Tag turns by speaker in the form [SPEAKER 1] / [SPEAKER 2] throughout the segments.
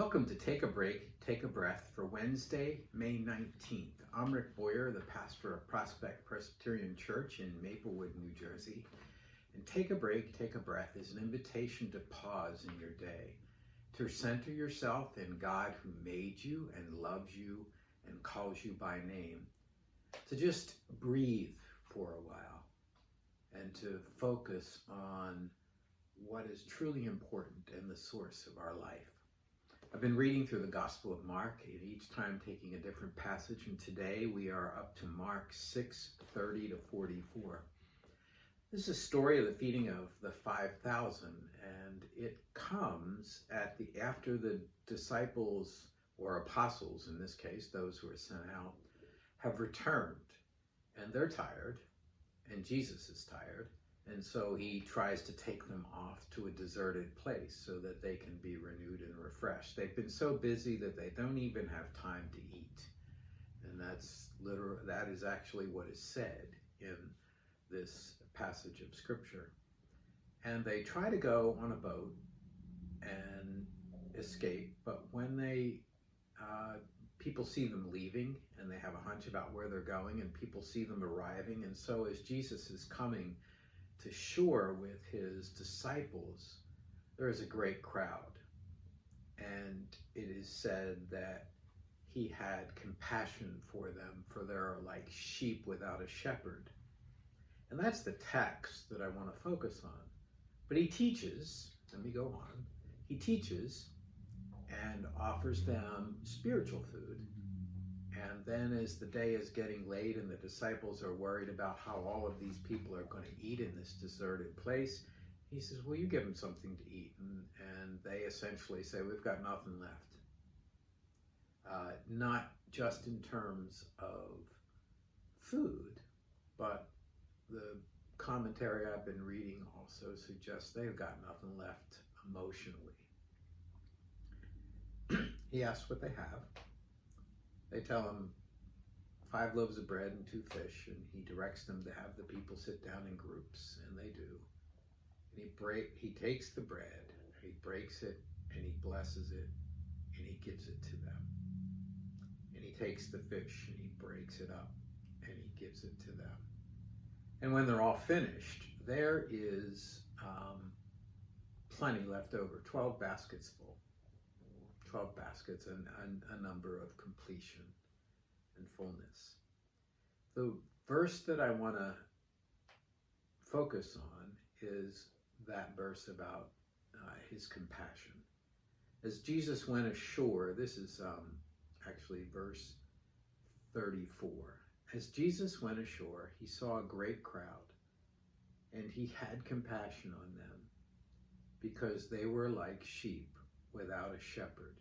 [SPEAKER 1] Welcome to Take a Break, Take a Breath for Wednesday, May 19th. I'm Rick Boyer, the pastor of Prospect Presbyterian Church in Maplewood, New Jersey. And Take a Break, Take a Breath is an invitation to pause in your day, to center yourself in God who made you and loves you and calls you by name, to just breathe for a while and to focus on what is truly important and the source of our life. I've been reading through the Gospel of Mark, and each time taking a different passage, and today we are up to Mark 6:30 to 44. This is a story of the feeding of the 5,000, and it comes after the disciples, or apostles in this case, those who are sent out, have returned, and they're tired, and Jesus is tired. And so he tries to take them off to a deserted place so that they can be renewed and refreshed. They've been so busy that they don't even have time to eat. And that is actually what is said in this passage of Scripture. And they try to go on a boat and escape, but when people see them leaving and they have a hunch about where they're going, and people see them arriving, and so as Jesus is coming to shore with his disciples, there is a great crowd. And it is said that he had compassion for them, for they are like sheep without a shepherd. And that's the text that I want to focus on. But he teaches, let me go on, he teaches and offers them spiritual food. And then as the day is getting late and the disciples are worried about how all of these people are going to eat in this deserted place, he says, well, you give them something to eat. And they essentially say, we've got nothing left. Not just in terms of food, but the commentary I've been reading also suggests they've got nothing left emotionally. He asks what they have. They tell him 5 loaves of bread and 2 fish, and he directs them to have the people sit down in groups, and they do. And he takes the bread, and he breaks it, and he blesses it, and he gives it to them. And he takes the fish, and he breaks it up, and he gives it to them. And when they're all finished, there is plenty left over, 12 baskets full. 12 baskets and a number of completion and fullness. The verse that I want to focus on is that verse about his compassion. As Jesus went ashore, this is actually verse 34. As Jesus went ashore, he saw a great crowd, and he had compassion on them because they were like sheep without a shepherd.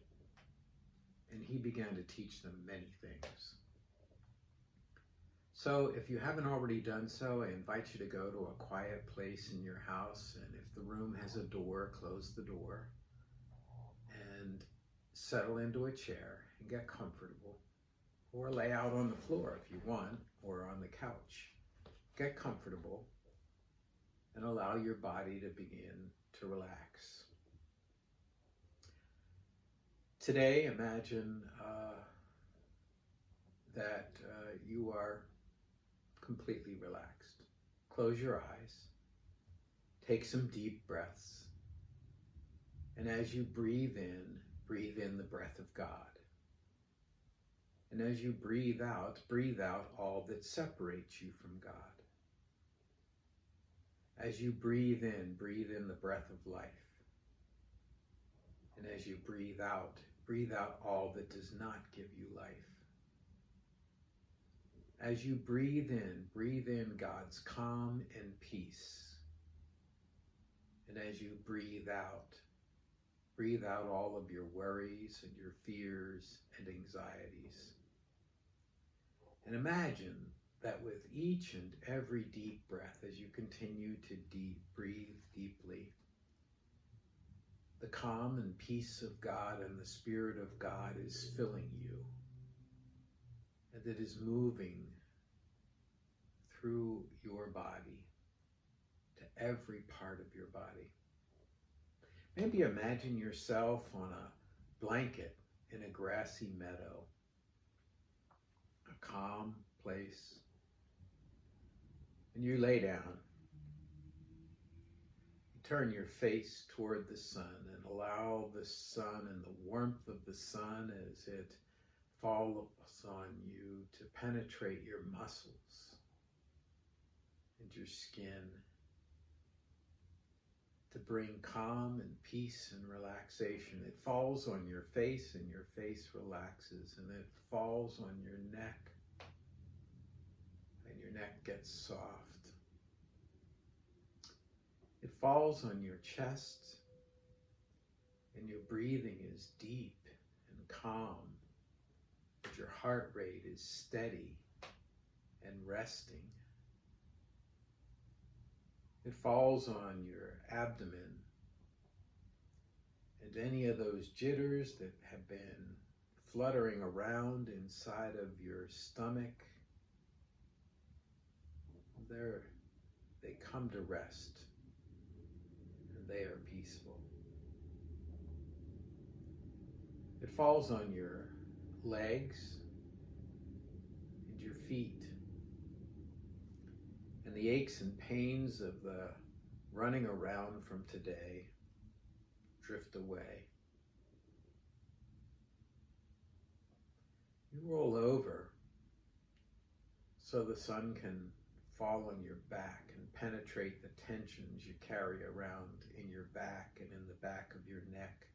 [SPEAKER 1] And he began to teach them many things. So if you haven't already done so, I invite you to go to a quiet place in your house, and if the room has a door, close the door and settle into a chair and get comfortable, or lay out on the floor if you want, or on the couch. Get comfortable and allow your body to begin to relax. Today, imagine that you are completely relaxed. Close your eyes. Take some deep breaths. And as you breathe in the breath of God. And as you breathe out all that separates you from God. As you breathe in the breath of life. And as you breathe out all that does not give you life. As you breathe in God's calm and peace. And as you breathe out all of your worries and your fears and anxieties. And imagine that with each and every deep breath, as you continue to breathe deeply, the calm and peace of God and the Spirit of God is filling you, and it is moving through your body to every part of your body. Maybe imagine yourself on a blanket in a grassy meadow, a calm place, and you lay down. You turn your face toward the sun and allow the sun and the warmth of the sun as it falls on you to penetrate your muscles and your skin, to bring calm and peace and relaxation. It falls on your face and your face relaxes, and it falls on your neck and your neck gets soft. It falls on your chest and your breathing is deep and calm, but your heart rate is steady and resting. It falls on your abdomen and any of those jitters that have been fluttering around inside of your stomach. They come to rest and they are peaceful. It falls on your legs and your feet. And the aches and pains of the running around from today drift away. You roll over so the sun can fall on your back and penetrate the tensions you carry around in your back and in the back of your neck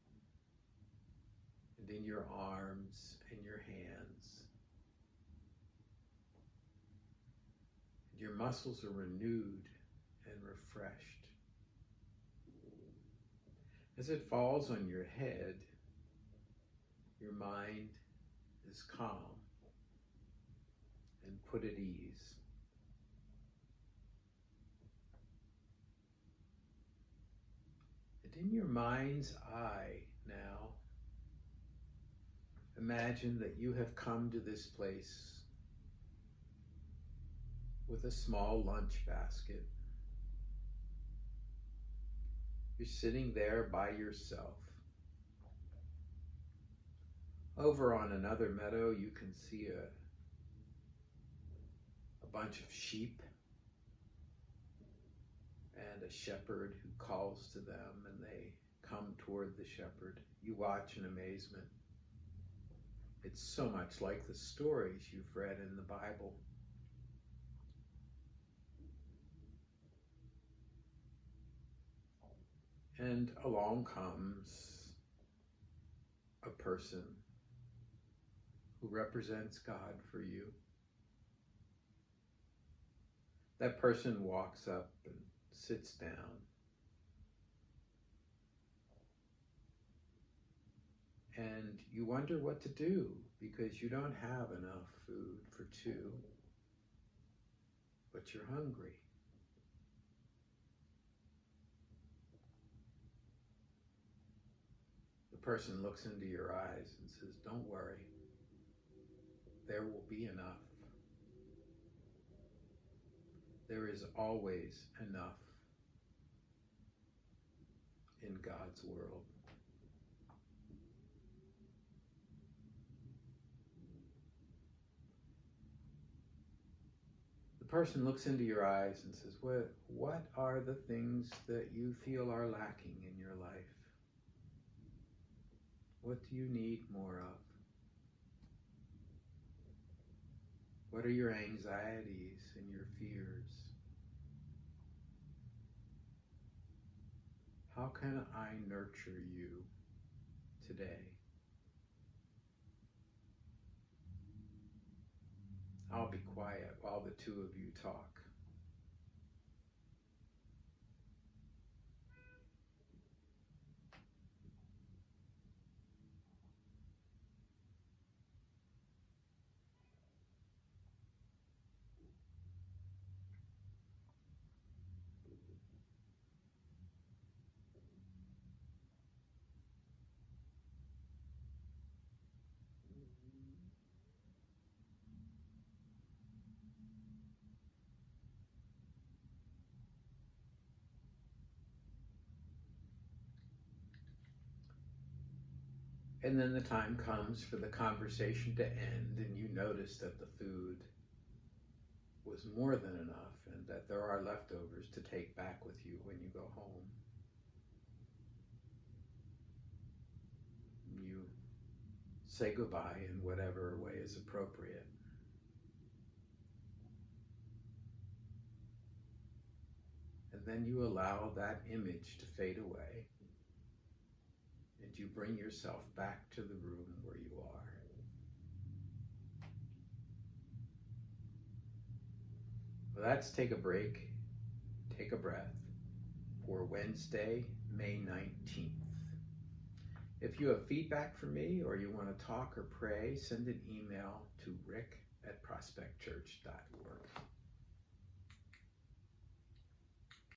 [SPEAKER 1] and in your arms and your hands. Your muscles are renewed and refreshed. As it falls on your head, your mind is calm and put at ease. And in your mind's eye now, imagine that you have come to this place with a small lunch basket. You're sitting there by yourself. Over on another meadow, you can see a bunch of sheep and a shepherd who calls to them, and they come toward the shepherd. You watch in amazement. It's so much like the stories you've read in the Bible. And along comes a person who represents God for you. That person walks up and sits down. And you wonder what to do because you don't have enough food for two, but you're hungry. The person looks into your eyes and says, "Don't worry, there will be enough. There is always enough in God's world." The person looks into your eyes and says, what are the things that you feel are lacking in your life? What do you need more of? What are your anxieties and your fears? How can I nurture you today? I'll be quiet while the two of you talk. And then the time comes for the conversation to end, and you notice that the food was more than enough and that there are leftovers to take back with you when you go home. You say goodbye in whatever way is appropriate. And then you allow that image to fade away, and you bring yourself back to the room where you are. Well, that's Take a Break, Take a Breath for Wednesday, May 19th. If you have feedback for me or you want to talk or pray, send an email to rick@prospectchurch.org.